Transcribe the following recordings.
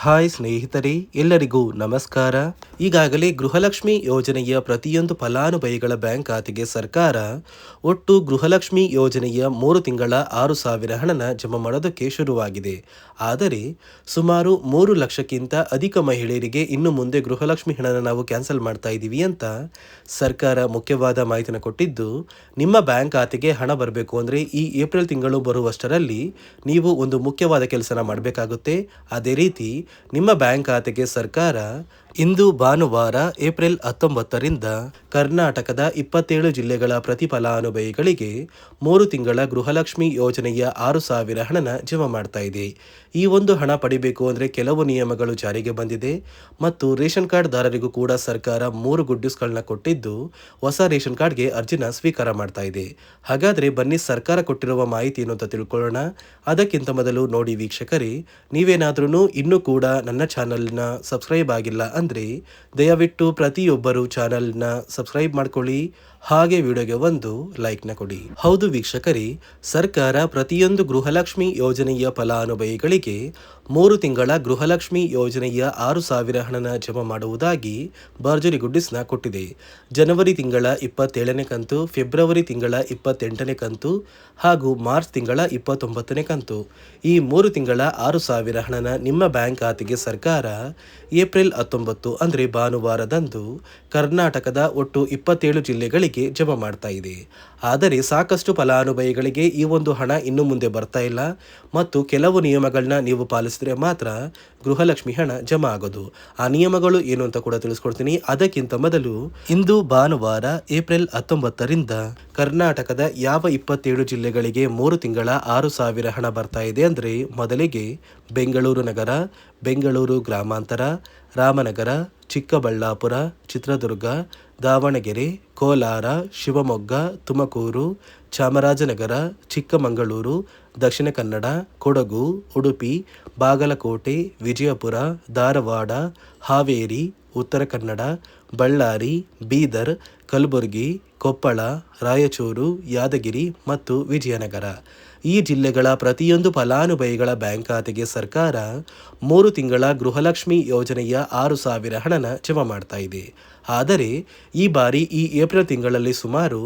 Hi ಸ್ನೇಹಿತರೆ, ಎಲ್ಲರಿಗೂ ನಮಸ್ಕಾರ. ಈಗಾಗಲೇ ಗೃಹಲಕ್ಷ್ಮಿ ಯೋಜನೆಯ ಪ್ರತಿಯೊಂದು ಫಲಾನುಭವಿಗಳ ಬ್ಯಾಂಕ್ ಖಾತೆಗೆ ಸರ್ಕಾರ ಒಟ್ಟು ಗೃಹಲಕ್ಷ್ಮಿ ಯೋಜನೆಯ 3 ತಿಂಗಳ 6,000 ಹಣನ ಜಮಾ ಮಾಡೋದಕ್ಕೆ ಶುರುವಾಗಿದೆ. ಆದರೆ ಸುಮಾರು 3 ಲಕ್ಷಕ್ಕಿಂತ ಅಧಿಕ ಮಹಿಳೆಯರಿಗೆ ಇನ್ನು ಮುಂದೆ ಗೃಹಲಕ್ಷ್ಮಿ ಹಣನ ನಾವು ಕ್ಯಾನ್ಸಲ್ ಮಾಡ್ತಾ ಇದ್ದೀವಿ ಅಂತ ಸರ್ಕಾರ ಮುಖ್ಯವಾದ ಮಾಹಿತಿನ ಕೊಟ್ಟಿದ್ದು, ನಿಮ್ಮ ಬ್ಯಾಂಕ್ ಖಾತೆಗೆ ಹಣ ಬರಬೇಕು ಅಂದರೆ ಈ ಏಪ್ರಿಲ್ ತಿಂಗಳು ಬರುವಷ್ಟರಲ್ಲಿ ನೀವು ಒಂದು ಮುಖ್ಯವಾದ ಕೆಲಸನ ಮಾಡಬೇಕಾಗುತ್ತೆ. ಅದೇ ರೀತಿ ನಿಮ್ಮ ಬ್ಯಾಂಕ್ ಖಾತೆಗೆ ಸರ್ಕಾರ ಇಂದು ಭಾನುವಾರ ಏಪ್ರಿಲ್ 19ರಿಂದ ಕರ್ನಾಟಕದ 27 ಜಿಲ್ಲೆಗಳ ಪ್ರತಿ ಫಲಾನುಭವಿಗಳಿಗೆ 3 ತಿಂಗಳ ಗೃಹಲಕ್ಷ್ಮಿ ಯೋಜನೆಯ 6,000 ಹಣನ ಜಮಾ ಮಾಡ್ತಾ ಇದೆ. ಈ ಒಂದು ಹಣ ಪಡಿಬೇಕು ಅಂದರೆ ಕೆಲವು ನಿಯಮಗಳು ಜಾರಿಗೆ ಬಂದಿದೆ ಮತ್ತು ರೇಷನ್ ಕಾರ್ಡ್ ದಾರರಿಗೂ ಕೂಡ ಸರ್ಕಾರ 3 ಗುಡ್ ನ್ಯೂಸ್ಗಳನ್ನ ಕೊಟ್ಟಿದ್ದು, ಹೊಸ ರೇಷನ್ ಕಾರ್ಡ್ಗೆ ಅರ್ಜಿನ ಸ್ವೀಕಾರ ಮಾಡ್ತಾ ಇದೆ. ಹಾಗಾದರೆ ಬನ್ನಿ ಸರ್ಕಾರ ಕೊಟ್ಟಿರುವ ಮಾಹಿತಿ ಏನು ಅಂತ ತಿಳ್ಕೊಳ್ಳೋಣ. ಅದಕ್ಕಿಂತ ಮೊದಲು ನೋಡಿ ವೀಕ್ಷಕರೇ, ನೀವೇನಾದ್ರೂ ಇನ್ನೂ ಕೂಡ ನನ್ನ ಚಾನಲ್ನ ಸಬ್ಸ್ಕ್ರೈಬ್ ಆಗಿಲ್ಲ ಅಂದರೆ ದಯವಿಟ್ಟು ಪ್ರತಿಯೊಬ್ಬರು ಚಾನಲ್ನ ಸಬ್ಸ್ಕ್ರೈಬ್ ಮಾಡ್ಕೊಳ್ಳಿ, ಹಾಗೆ ವಿಡಿಯೋಗೆ ಒಂದು ಲೈಕ್ನ ಕೊಡಿ. ಹೌದು ವೀಕ್ಷಕರೇ, ಸರ್ಕಾರ ಪ್ರತಿಯೊಂದು ಗೃಹಲಕ್ಷ್ಮಿ ಯೋಜನೆಯ ಫಲಾನುಭವಿಗಳಿಗೆ 3 ತಿಂಗಳ ಗೃಹಲಕ್ಷ್ಮಿ ಯೋಜನೆಯ 6,000 ಹಣನ ಜಮಾ ಮಾಡುವುದಾಗಿ ಭರ್ಜರಿ ಗುಡ್ಡಿಸ್ನ ಕೊಟ್ಟಿದೆ. ಜನವರಿ ತಿಂಗಳ 27ನೇ ಕಂತು, ಫೆಬ್ರವರಿ ತಿಂಗಳ 28ನೇ ಕಂತು ಹಾಗೂ ಮಾರ್ಚ್ ತಿಂಗಳ 29ನೇ ಕಂತು, ಈ 3 ತಿಂಗಳ 6,000 ಹಣನ ನಿಮ್ಮ ಬ್ಯಾಂಕ್ ಖಾತೆಗೆ ಸರ್ಕಾರ ಏಪ್ರಿಲ್ 19 ಅಂದರೆ ಭಾನುವಾರದಂದು ಕರ್ನಾಟಕದ ಒಟ್ಟು 27 ಜಿಲ್ಲೆಗಳಿಗೆ ಜಮಾ ಮಾಡ್ತಾ ಇದೆ. ಆದರೆ ಸಾಕಷ್ಟು ಫಲಾನುಭವಿಗಳಿಗೆ ಈ ಒಂದು ಹಣ ಇನ್ನು ಮುಂದೆ ಬರ್ತಾ ಇಲ್ಲ ಮತ್ತು ಕೆಲವು ನಿಯಮಗಳನ್ನ ನೀವು ಪಾಲಿಸಿದ್ರೆ ಮಾತ್ರ ಗೃಹಲಕ್ಷ್ಮಿ ಹಣ ಜಮಾ ಆಗೋದು. ಆ ನಿಯಮಗಳು ಏನು ಅಂತ ಕೂಡ ತಿಳಿಸ್ಕೊಡ್ತೀನಿ. ಅದಕ್ಕಿಂತ ಮೊದಲು ಇಂದು ಭಾನುವಾರ ಏಪ್ರಿಲ್ 19ರಿಂದ ಕರ್ನಾಟಕದ ಯಾವ 27 ಜಿಲ್ಲೆಗಳಿಗೆ 3 ತಿಂಗಳ 6,000 ಹಣ ಬರ್ತಾ ಇದೆ ಅಂದರೆ, ಮೊದಲಿಗೆ ಬೆಂಗಳೂರು ನಗರ, ಬೆಂಗಳೂರು ಗ್ರಾಮಾಂತರ, ರಾಮನಗರ, ಚಿಕ್ಕಬಳ್ಳಾಪುರ, ಚಿತ್ರದುರ್ಗ, ದಾವಣಗೆರೆ, ಕೋಲಾರ, ಶಿವಮೊಗ್ಗ, ತುಮಕೂರು, ಚಾಮರಾಜನಗರ, ಚಿಕ್ಕಮಗಳೂರು, ದಕ್ಷಿಣ ಕನ್ನಡ, ಕೊಡಗು, ಉಡುಪಿ, ಬಾಗಲಕೋಟೆ, ವಿಜಯಪುರ, ಧಾರವಾಡ, ಹಾವೇರಿ, ಉತ್ತರ ಕನ್ನಡ, ಬಳ್ಳಾರಿ, ಬೀದರ್, ಕಲಬುರಗಿ, ಕೊಪ್ಪಳ, ರಾಯಚೂರು, ಯಾದಗಿರಿ ಮತ್ತು ವಿಜಯನಗರ, ಈ ಜಿಲ್ಲೆಗಳ ಪ್ರತಿಯೊಂದು ಫಲಾನುಭವಿಗಳ ಬ್ಯಾಂಕ್ ಖಾತೆಗೆ ಸರ್ಕಾರ 3 ತಿಂಗಳ ಗೃಹಲಕ್ಷ್ಮಿ ಯೋಜನೆಯ 6,000 ಹಣನ ಜಮಾ ಮಾಡ್ತಾ ಇದೆ. ಆದರೆ ಈ ಬಾರಿ ಈ ಏಪ್ರಿಲ್ ತಿಂಗಳಲ್ಲಿ ಸುಮಾರು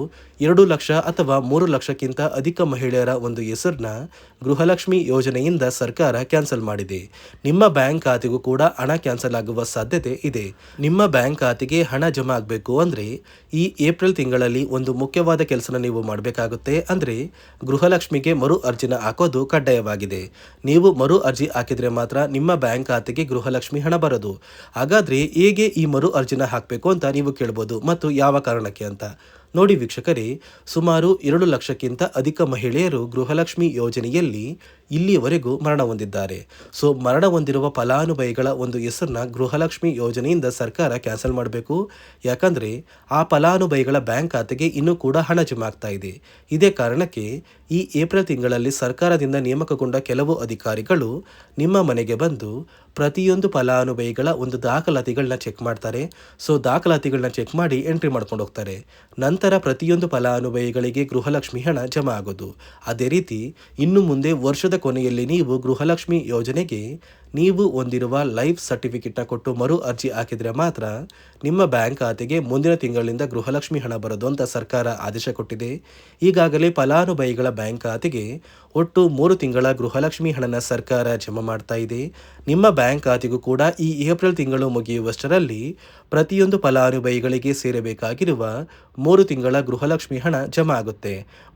2 ಲಕ್ಷ ಅಥವಾ 3 ಲಕ್ಷಕ್ಕಿಂತ ಅಧಿಕ ಮಹಿಳೆಯರ ಒಂದು ಹೆಸರನ್ನ ಗೃಹಲಕ್ಷ್ಮಿ ಯೋಜನೆಯಿಂದ ಸರ್ಕಾರ ಕ್ಯಾನ್ಸಲ್ ಮಾಡಿದೆ. ನಿಮ್ಮ ಬ್ಯಾಂಕ್ ಖಾತೆಗೂ ಕೂಡ ಹಣ ಕ್ಯಾನ್ಸಲ್ ಆಗುವ ಸಾಧ್ಯತೆ ಇದೆ. ನಿಮ್ಮ ಬ್ಯಾಂಕ್ ಖಾತೆಗೆ ಹಣ ಜಮಾ ಆಗಬೇಕು ಅಂದರೆ ಈ ಏಪ್ರಿಲ್ ತಿಂಗಳಲ್ಲಿ ಒಂದು ಮುಖ್ಯವಾದ ಕೆಲಸನ ನೀವು ಮಾಡಬೇಕಾಗುತ್ತೆ. ಅಂದರೆ ಗೃಹಲಕ್ಷ್ಮಿಗೆ ಮರು ಅರ್ಜಿನ ಹಾಕೋದು ಕಡ್ಡಾಯವಾಗಿದೆ. ನೀವು ಮರು ಅರ್ಜಿ ಹಾಕಿದರೆ ಮಾತ್ರ ನಿಮ್ಮ ಬ್ಯಾಂಕ್ ಖಾತೆಗೆ ಗೃಹಲಕ್ಷ್ಮಿ ಹಣ ಬರೋದು. ಹಾಗಾದರೆ ಹೇಗೆ ಈ ಮರು ಅರ್ಜಿನ ಹಾಕಬೇಕು ಅಂತ ನೀವು ಕೇಳ್ಬೋದು, ಮತ್ತು ಯಾವ ಕಾರಣಕ್ಕೆ ಅಂತ ನೋಡಿ ವೀಕ್ಷಕರೇ, ಸುಮಾರು 2 ಲಕ್ಷಕ್ಕಿಂತ ಅಧಿಕ ಮಹಿಳೆಯರು ಗೃಹಲಕ್ಷ್ಮಿ ಯೋಜನೆಯಲ್ಲಿ ಇಲ್ಲಿಯವರೆಗೂ ಮರಣ ಹೊಂದಿದ್ದಾರೆ. ಸೊ ಮರಣ ಹೊಂದಿರುವ ಫಲಾನುಭವಿಗಳ ಒಂದು ಹೆಸರನ್ನ ಗೃಹಲಕ್ಷ್ಮಿ ಯೋಜನೆಯಿಂದ ಸರ್ಕಾರ ಕ್ಯಾನ್ಸಲ್ ಮಾಡಬೇಕು. ಯಾಕಂದರೆ ಆ ಫಲಾನುಭವಿಗಳ ಬ್ಯಾಂಕ್ ಖಾತೆಗೆ ಇನ್ನೂ ಕೂಡ ಹಣ ಜಮಾ ಆಗ್ತಾ ಇದೆ. ಇದೇ ಕಾರಣಕ್ಕೆ ಈ ಏಪ್ರಿಲ್ ತಿಂಗಳಲ್ಲಿ ಸರ್ಕಾರದಿಂದ ನೇಮಕಗೊಂಡ ಕೆಲವು ಅಧಿಕಾರಿಗಳು ನಿಮ್ಮ ಮನೆಗೆ ಬಂದು ಪ್ರತಿಯೊಂದು ಫಲಾನುಭವಿಗಳ ಒಂದು ದಾಖಲಾತಿಗಳನ್ನ ಚೆಕ್ ಮಾಡ್ತಾರೆ. ಸೊ ದಾಖಲಾತಿಗಳನ್ನ ಚೆಕ್ ಮಾಡಿ ಎಂಟ್ರಿ ಮಾಡ್ಕೊಂಡು ಹೋಗ್ತಾರೆ. ನಂತರ ಪ್ರತಿಯೊಂದು ಫಲಾನುಭವಿಗಳಿಗೆ ಗೃಹಲಕ್ಷ್ಮಿ ಹಣ ಜಮಾ ಆಗೋದು. ಅದೇ ರೀತಿ ಇನ್ನು ಮುಂದೆ ವರ್ಷದ ಕೊನೆಯಲ್ಲಿ ನೀವು ಗೃಹಲಕ್ಷ್ಮಿ ಯೋಜನೆಗೆ ನೀವು ಹೊಂದಿರುವ ಲೈಫ್ ಸರ್ಟಿಫಿಕೇಟ್ನ ಕೊಟ್ಟು ಮರು ಅರ್ಜಿ ಹಾಕಿದರೆ ಮಾತ್ರ ನಿಮ್ಮ ಬ್ಯಾಂಕ್ ಖಾತೆಗೆ ಮುಂದಿನ ತಿಂಗಳಿಂದ ಗೃಹಲಕ್ಷ್ಮಿ ಹಣ ಬರೋದು ಅಂತ ಸರ್ಕಾರ ಆದೇಶ ಕೊಟ್ಟಿದೆ. ಈಗಾಗಲೇ ಫಲಾನುಭವಿಗಳ ಬ್ಯಾಂಕ್ ಖಾತೆಗೆ ಒಟ್ಟು 3 ತಿಂಗಳ ಗೃಹಲಕ್ಷ್ಮಿ ಹಣನ ಸರ್ಕಾರ ಜಮಾ ಮಾಡ್ತಾ ಇದೆ. ನಿಮ್ಮ ಬ್ಯಾಂಕ್ ಖಾತೆಗೂ ಕೂಡ ಈ ಏಪ್ರಿಲ್ ತಿಂಗಳು ಮುಗಿಯುವಷ್ಟರಲ್ಲಿ ಪ್ರತಿಯೊಂದು ಫಲಾನುಭವಿಗಳಿಗೆ ಸೇರಬೇಕಾಗಿರುವ 3 ತಿಂಗಳ ಗೃಹಲಕ್ಷ್ಮಿ ಹಣ ಜಮಾ ಆಗುತ್ತೆ.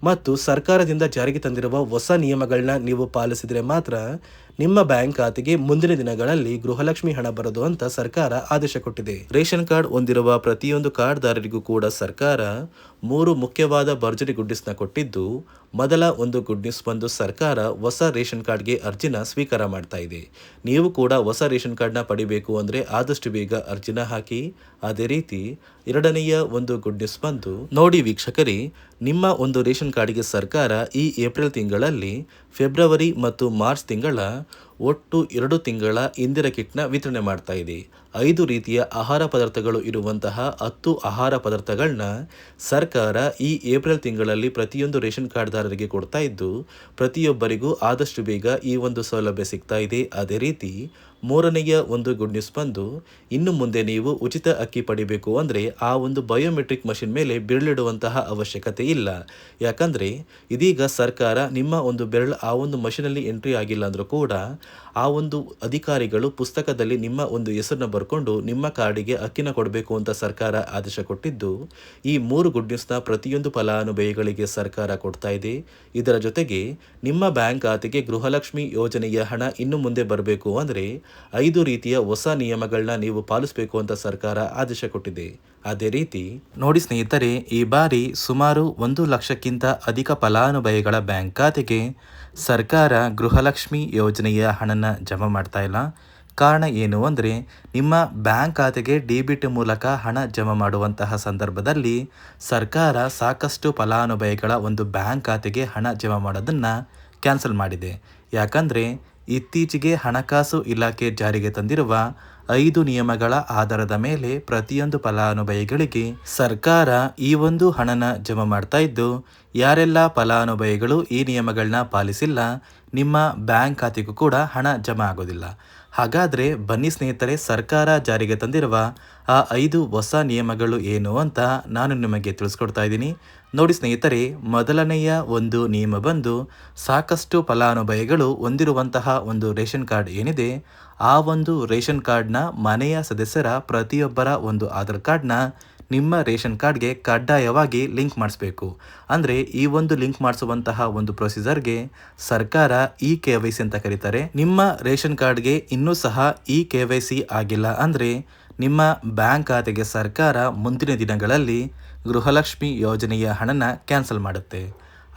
ಮತ್ತು ಸರ್ಕಾರದಿಂದ ಜಾರಿಗೆ ತಂದಿರುವ ಹೊಸ ನಿಯಮಗಳನ್ನ ನೀವು ಪಾಲಿಸಿದರೆ ಮಾತ್ರ ನಿಮ್ಮ ಬ್ಯಾಂಕ್ ಖಾತೆಗೆ ಮುಂದಿನ ದಿನಗಳಲ್ಲಿ ಗೃಹಲಕ್ಷ್ಮಿ ಹಣ ಬರೋದು ಅಂತ ಸರ್ಕಾರ ಆದೇಶ ಕೊಟ್ಟಿದೆ. ರೇಷನ್ ಕಾರ್ಡ್ ಹೊಂದಿರುವ ಪ್ರತಿಯೊಂದು ಕಾರ್ಡ್ದಾರರಿಗೂ ಕೂಡ ಸರ್ಕಾರ 3 ಮುಖ್ಯವಾದ ಭರ್ಜರಿ ಗುಡ್ ನ್ಯೂಸ್ನ ಕೊಟ್ಟಿದ್ದು, ಮೊದಲ ಒಂದು ಗುಡ್ ನ್ಯೂಸ್ ಬಂದು ಸರ್ಕಾರ ಹೊಸ ರೇಷನ್ ಕಾರ್ಡ್ಗೆ ಅರ್ಜಿನ ಸ್ವೀಕಾರ ಮಾಡ್ತಾ ಇದೆ. ನೀವು ಕೂಡ ಹೊಸ ರೇಷನ್ ಕಾರ್ಡ್ನ ಪಡಿಬೇಕು ಅಂದರೆ ಆದಷ್ಟು ಬೇಗ ಅರ್ಜಿನ ಹಾಕಿ. ಅದೇ ರೀತಿ ಎರಡನೆಯ ಒಂದು ಗುಡ್ ನ್ಯೂಸ್ ಬಂದು ನೋಡಿ ವೀಕ್ಷಕರೇ, ನಿಮ್ಮ ಒಂದು ರೇಷನ್ ಕಾರ್ಡ್ಗೆ ಸರ್ಕಾರ ಈ ಏಪ್ರಿಲ್ ತಿಂಗಳಲ್ಲಿ ಫೆಬ್ರವರಿ ಮತ್ತು ಮಾರ್ಚ್ ತಿಂಗಳ ಒಟ್ಟು 2 ತಿಂಗಳ ಇಂದಿರಾ ಕಿಟ್ನ ವಿತರಣೆ ಮಾಡ್ತಾ ಇದೆ. 5 ರೀತಿಯ ಆಹಾರ ಪದಾರ್ಥಗಳು ಇರುವಂತಹ 10 ಆಹಾರ ಪದಾರ್ಥಗಳನ್ನ ಸರ್ಕಾರ ಈ ಏಪ್ರಿಲ್ ತಿಂಗಳಲ್ಲಿ ಪ್ರತಿಯೊಂದು ರೇಷನ್ ಕಾರ್ಡ್ದಾರರಿಗೆ ಕೊಡ್ತಾ ಇದ್ದು, ಪ್ರತಿಯೊಬ್ಬರಿಗೂ ಆದಷ್ಟು ಬೇಗ ಈ ಒಂದು ಸೌಲಭ್ಯ ಸಿಗ್ತಾ ಇದೆ. ಅದೇ ರೀತಿ ಮೂರನೆಯ ಒಂದು ಗುಡ್ ನ್ಯೂಸ್ ಬಂದು, ಇನ್ನು ಮುಂದೆ ನೀವು ಉಚಿತ ಅಕ್ಕಿ ಪಡಿಬೇಕು ಅಂದರೆ ಆ ಒಂದು ಬಯೋಮೆಟ್ರಿಕ್ ಮಷಿನ್ ಮೇಲೆ ಬೆರಳಿಡುವಂತಹ ಅವಶ್ಯಕತೆ ಇಲ್ಲ. ಯಾಕಂದರೆ ಇದೀಗ ಸರ್ಕಾರ ನಿಮ್ಮ ಒಂದು ಬೆರಳು ಆ ಒಂದು ಮಷಿನಲ್ಲಿ ಎಂಟ್ರಿ ಆಗಿಲ್ಲ ಅಂದರೂ ಕೂಡ ಆ ಒಂದು ಅಧಿಕಾರಿಗಳು ಪುಸ್ತಕದಲ್ಲಿ ನಿಮ್ಮ ಒಂದು ಹೆಸರನ್ನ ಬರ್ಕೊಂಡು ನಿಮ್ಮ ಕಾರ್ಡಿಗೆ ಅಕ್ಕಿನ ಕೊಡಬೇಕು ಅಂತ ಸರ್ಕಾರ ಆದೇಶ ಕೊಟ್ಟಿದ್ದು, ಈ 3 ಗುಡ್ ನ್ಯೂಸ್ನ ಪ್ರತಿಯೊಂದು ಫಲಾನುಭವಿಗಳಿಗೆ ಸರ್ಕಾರ ಕೊಡ್ತಾ ಇದೆ. ಇದರ ಜೊತೆಗೆ ನಿಮ್ಮ ಬ್ಯಾಂಕ್ ಖಾತೆಗೆ ಗೃಹಲಕ್ಷ್ಮಿ ಯೋಜನೆಯ ಹಣ ಇನ್ನು ಮುಂದೆ ಬರಬೇಕು ಅಂದರೆ 5 ರೀತಿಯ ಹೊಸ ನಿಯಮಗಳನ್ನ ನೀವು ಪಾಲಿಸಬೇಕು ಅಂತ ಸರ್ಕಾರ ಆದೇಶ ಕೊಟ್ಟಿದೆ. ಅದೇ ರೀತಿ ನೋಡಿ ಸ್ನೇಹಿತರೆ, ಈ ಬಾರಿ ಸುಮಾರು 1 ಲಕ್ಷಕ್ಕಿಂತ ಅಧಿಕ ಫಲಾನುಭವಿಗಳ ಬ್ಯಾಂಕ್ ಖಾತೆಗೆ ಸರ್ಕಾರ ಗೃಹಲಕ್ಷ್ಮಿ ಯೋಜನೆಯ ಹಣನ ಜಮಾ ಮಾಡ್ತಾ ಇಲ್ಲ. ಕಾರಣ ಏನು ಅಂದರೆ, ನಿಮ್ಮ ಬ್ಯಾಂಕ್ ಖಾತೆಗೆ ಡೆಬಿಟ್ ಮೂಲಕ ಹಣ ಜಮಾ ಮಾಡುವಂತಹ ಸಂದರ್ಭದಲ್ಲಿ ಸರ್ಕಾರ ಸಾಕಷ್ಟು ಫಲಾನುಭವಿಗಳ ಒಂದು ಬ್ಯಾಂಕ್ ಖಾತೆಗೆ ಹಣ ಜಮಾ ಮಾಡೋದನ್ನು ಕ್ಯಾನ್ಸಲ್ ಮಾಡಿದೆ. ಯಾಕಂದರೆ ಇತ್ತೀಚೆಗೆ ಹಣಕಾಸು ಇಲಾಖೆ ಜಾರಿಗೆ ತಂದಿರುವ 5 ನಿಯಮಗಳ ಆಧಾರದ ಮೇಲೆ ಪ್ರತಿಯೊಂದು ಫಲಾನುಭವಿಗಳಿಗೆ ಸರ್ಕಾರ ಈ ಒಂದು ಹಣನ ಜಮಾ ಮಾಡ್ತಾ ಇದ್ದು, ಯಾರೆಲ್ಲ ಫಲಾನುಭವಿಗಳು ಈ ನಿಯಮಗಳನ್ನ ಪಾಲಿಸಿಲ್ಲ ನಿಮ್ಮ ಬ್ಯಾಂಕ್ ಖಾತೆಗೂ ಕೂಡ ಹಣ ಜಮಾ ಆಗೋದಿಲ್ಲ. ಹಾಗಾದರೆ ಬನ್ನಿ ಸ್ನೇಹಿತರೆ, ಸರ್ಕಾರ ಜಾರಿಗೆ ತಂದಿರುವ ಆ 5 ಹೊಸ ನಿಯಮಗಳು ಏನು ಅಂತ ನಾನು ನಿಮಗೆ ತಿಳಿಸ್ಕೊಡ್ತಾ ಇದ್ದೀನಿ. ನೋಡಿ ಸ್ನೇಹಿತರೆ, ಮೊದಲನೆಯ ಒಂದು ನಿಯಮ ಬಂದು, ಸಾಕಷ್ಟು ಫಲಾನುಭವಿಗಳು ಹೊಂದಿರುವಂತಹ ಒಂದು ರೇಷನ್ ಕಾರ್ಡ್ ಏನಿದೆ, ಆ ಒಂದು ರೇಷನ್ ಕಾರ್ಡ್ನ ಮನೆಯ ಸದಸ್ಯರ ಪ್ರತಿಯೊಬ್ಬರ ಒಂದು ಆಧಾರ್ ಕಾರ್ಡ್ನ ನಿಮ್ಮ ರೇಷನ್ ಕಾರ್ಡ್ಗೆ ಕಡ್ಡಾಯವಾಗಿ ಲಿಂಕ್ ಮಾಡಿಸ್ಬೇಕು. ಅಂದರೆ ಈ ಒಂದು ಲಿಂಕ್ ಮಾಡಿಸುವಂತಹ ಒಂದು ಪ್ರೊಸೀಜರ್ಗೆ ಸರ್ಕಾರ KYC ಅಂತ ಕರೀತಾರೆ. ನಿಮ್ಮ ರೇಷನ್ ಕಾರ್ಡ್ಗೆ ಇನ್ನೂ ಸಹ KYC ಆಗಿಲ್ಲ ಅಂದರೆ ನಿಮ್ಮ ಬ್ಯಾಂಕ್ ಖಾತೆಗೆ ಸರ್ಕಾರ ಮುಂದಿನ ದಿನಗಳಲ್ಲಿ ಗೃಹಲಕ್ಷ್ಮಿ ಯೋಜನೆಯ ಹಣನ ಕ್ಯಾನ್ಸಲ್ ಮಾಡುತ್ತೆ.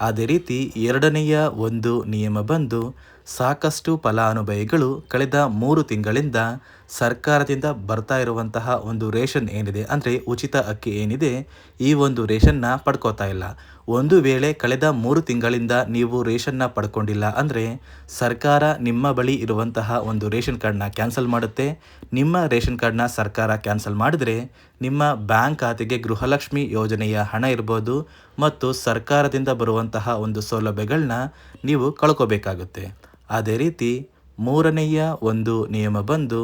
ಅದೇ ರೀತಿ ಎರಡನೆಯ ಒಂದು ನಿಯಮ ಬಂದು, ಸಾಕಷ್ಟು ಫಲಾನುಭವಿಗಳು ಕಳೆದ 3 ತಿಂಗಳಿಂದ ಸರ್ಕಾರದಿಂದ ಬರ್ತಾ ಇರುವಂತಹ ಒಂದು ರೇಷನ್ ಏನಿದೆ, ಅಂದರೆ ಉಚಿತ ಅಕ್ಕಿ ಏನಿದೆ, ಈ ಒಂದು ರೇಷನ್ನ ಪಡ್ಕೋತಾ ಇಲ್ಲ. ಒಂದು ವೇಳೆ ಕಳೆದ 3 ತಿಂಗಳಿಂದ ನೀವು ರೇಷನ್ನ ಪಡ್ಕೊಂಡಿಲ್ಲ ಅಂದರೆ ಸರ್ಕಾರ ನಿಮ್ಮ ಬಳಿ ಇರುವಂತಹ ಒಂದು ರೇಷನ್ ಕಾರ್ಡ್ನ ಕ್ಯಾನ್ಸಲ್ ಮಾಡುತ್ತೆ. ನಿಮ್ಮ ರೇಷನ್ ಕಾರ್ಡ್ನ ಸರ್ಕಾರ ಕ್ಯಾನ್ಸಲ್ ಮಾಡಿದರೆ ನಿಮ್ಮ ಬ್ಯಾಂಕ್ ಖಾತೆಗೆ ಗೃಹಲಕ್ಷ್ಮಿ ಯೋಜನೆಯ ಹಣ ಇರ್ಬೋದು ಮತ್ತು ಸರ್ಕಾರದಿಂದ ಬರುವಂತಹ ಒಂದು ಸೌಲಭ್ಯಗಳನ್ನ ನೀವು ಕಳ್ಕೋಬೇಕಾಗುತ್ತೆ. ಅದೇ ರೀತಿ ಮೂರನೆಯ ಒಂದು ನಿಯಮ ಬಂದು,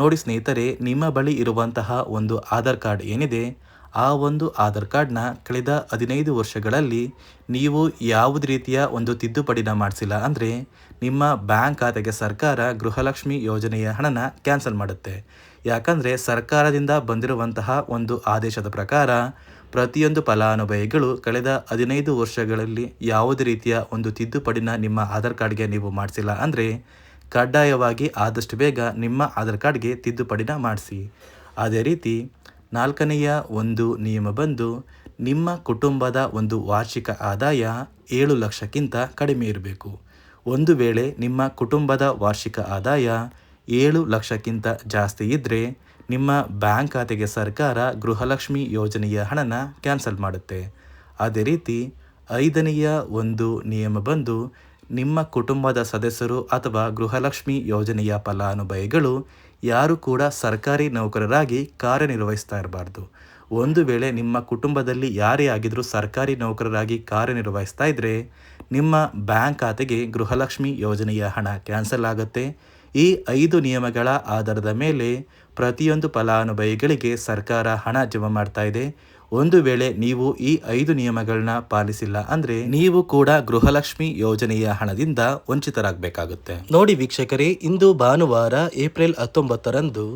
ನೋಡಿ ಸ್ನೇಹಿತರೆ, ನಿಮ್ಮ ಬಳಿ ಇರುವಂತಹ ಒಂದು ಆಧಾರ್ ಕಾರ್ಡ್ ಏನಿದೆ, ಆ ಒಂದು ಆಧಾರ್ ಕಾರ್ಡ್ನ ಕಳೆದ 15 ವರ್ಷಗಳಲ್ಲಿ ನೀವು ಯಾವುದೇ ರೀತಿಯ ಒಂದು ತಿದ್ದುಪಡಿನ ಮಾಡಿಸಿಲ್ಲ ಅಂದರೆ ನಿಮ್ಮ ಬ್ಯಾಂಕ್ ಖಾತೆಗೆ ಸರ್ಕಾರ ಗೃಹಲಕ್ಷ್ಮಿ ಯೋಜನೆಯ ಹಣನ ಕ್ಯಾನ್ಸಲ್ ಮಾಡುತ್ತೆ. ಯಾಕಂದರೆ ಸರ್ಕಾರದಿಂದ ಬಂದಿರುವಂತಹ ಒಂದು ಆದೇಶದ ಪ್ರಕಾರ ಪ್ರತಿಯೊಂದು ಫಲಾನುಭವಿಗಳು ಕಳೆದ 15 ವರ್ಷಗಳಲ್ಲಿ ಯಾವುದೇ ರೀತಿಯ ಒಂದು ತಿದ್ದುಪಡಿನ ನಿಮ್ಮ ಆಧಾರ್ ಕಾರ್ಡ್ಗೆ ನೀವು ಮಾಡಿಸಿಲ್ಲ ಅಂದರೆ ಕಡ್ಡಾಯವಾಗಿ ಆದಷ್ಟು ಬೇಗ ನಿಮ್ಮ ಆಧಾರ್ ಕಾರ್ಡ್ಗೆ ತಿದ್ದುಪಡಿನ ಮಾಡಿಸಿ. ಅದೇ ರೀತಿ ನಾಲ್ಕನೆಯ ಒಂದು ನಿಯಮ ಬಂದು, ನಿಮ್ಮ ಕುಟುಂಬದ ಒಂದು ವಾರ್ಷಿಕ ಆದಾಯ 7 ಲಕ್ಷಕ್ಕಿಂತ ಕಡಿಮೆ ಇರಬೇಕು. ಒಂದು ವೇಳೆ ನಿಮ್ಮ ಕುಟುಂಬದ ವಾರ್ಷಿಕ ಆದಾಯ 7 ಲಕ್ಷಕ್ಕಿಂತ ಜಾಸ್ತಿ ಇದ್ದರೆ ನಿಮ್ಮ ಬ್ಯಾಂಕ್ ಖಾತೆಗೆ ಸರ್ಕಾರ ಗೃಹಲಕ್ಷ್ಮಿ ಯೋಜನೆಯ ಹಣನ ಕ್ಯಾನ್ಸಲ್ ಮಾಡುತ್ತೆ. ಅದೇ ರೀತಿ 5ನೆಯ ಒಂದು ನಿಯಮ ಬಂದು, ನಿಮ್ಮ ಕುಟುಂಬದ ಸದಸ್ಯರು ಅಥವಾ ಗೃಹಲಕ್ಷ್ಮಿ ಯೋಜನೆಯ ಫಲಾನುಭವಿಗಳು ಯಾರು ಕೂಡ ಸರ್ಕಾರಿ ನೌಕರರಾಗಿ ಕಾರ್ಯನಿರ್ವಹಿಸ್ತಾ ಇರಬಾರ್ದು. ಒಂದು ವೇಳೆ ನಿಮ್ಮ ಕುಟುಂಬದಲ್ಲಿ ಯಾರೇ ಆಗಿದ್ರೂ ಸರ್ಕಾರಿ ನೌಕರರಾಗಿ ಕಾರ್ಯನಿರ್ವಹಿಸ್ತಾ ಇದ್ದರೆ ನಿಮ್ಮ ಬ್ಯಾಂಕ್ ಖಾತೆಗೆ ಗೃಹಲಕ್ಷ್ಮಿ ಯೋಜನೆಯ ಹಣ ಕ್ಯಾನ್ಸಲ್ ಆಗುತ್ತೆ. ಈ 5 ನಿಯಮಗಳ ಆಧಾರದ ಮೇಲೆ ಪ್ರತಿಯೊಂದು ಫಲಾನುಭವಿಗಳಿಗೆ ಸರ್ಕಾರ ಹಣ ಜಮಾ ಮಾಡ್ತಾ ಇದೆ. ಒಂದು ವೇಳೆ ನೀವು ಈ 5 ನಿಯಮಗಳನ್ನ ಪಾಲಿಸಿಲ್ಲ ಅಂದರೆ ನೀವು ಕೂಡ ಗೃಹಲಕ್ಷ್ಮಿ ಯೋಜನೆಯ ಹಣದಿಂದ ವಂಚಿತರಾಗಬೇಕಾಗುತ್ತೆ. ನೋಡಿ ವೀಕ್ಷಕರೇ, ಇಂದು ಭಾನುವಾರ ಏಪ್ರಿಲ್ 19ರಂದು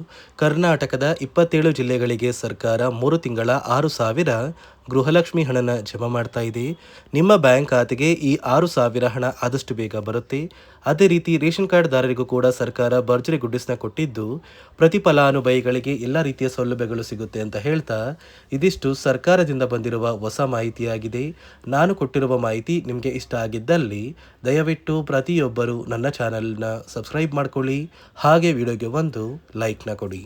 ಕರ್ನಾಟಕದ 27 ಜಿಲ್ಲೆಗಳಿಗೆ ಸರ್ಕಾರ 3 ತಿಂಗಳ 6,000 ಗೃಹಲಕ್ಷ್ಮಿ ಹಣನ ಜಮಾ ಮಾಡ್ತಾ ಇದೆ. ನಿಮ್ಮ ಬ್ಯಾಂಕ್ ಖಾತೆಗೆ ಈ 6,000 ಹಣ ಆದಷ್ಟು ಬೇಗ ಬರುತ್ತೆ. ಅದೇ ರೀತಿ ರೇಷನ್ ಕಾರ್ಡ್ದಾರರಿಗೂ ಕೂಡ ಸರ್ಕಾರ ಭರ್ಜರಿ ಗುಡ್ಡಿಸ್ನ ಕೊಟ್ಟಿದ್ದು ಪ್ರತಿ ಫಲಾನುಭವಿಗಳಿಗೆ ಎಲ್ಲ ರೀತಿಯ ಸೌಲಭ್ಯಗಳು ಸಿಗುತ್ತೆ ಅಂತ ಹೇಳ್ತಾ, ಇದಿಷ್ಟು ಸರ್ಕಾರದಿಂದ ಬಂದಿರುವ ಹೊಸ ಮಾಹಿತಿಯಾಗಿದೆ. ನಾನು ಕೊಟ್ಟಿರುವ ಮಾಹಿತಿ ನಿಮಗೆ ಇಷ್ಟ ಆಗಿದ್ದಲ್ಲಿ ದಯವಿಟ್ಟು ಪ್ರತಿಯೊಬ್ಬರು ನನ್ನ ಚಾನಲ್ನ ಸಬ್ಸ್ಕ್ರೈಬ್ ಮಾಡ್ಕೊಳ್ಳಿ. ಹಾಗೆ ವಿಡಿಯೋಗೆ ಒಂದು ಲೈಕ್ನ ಕೊಡಿ.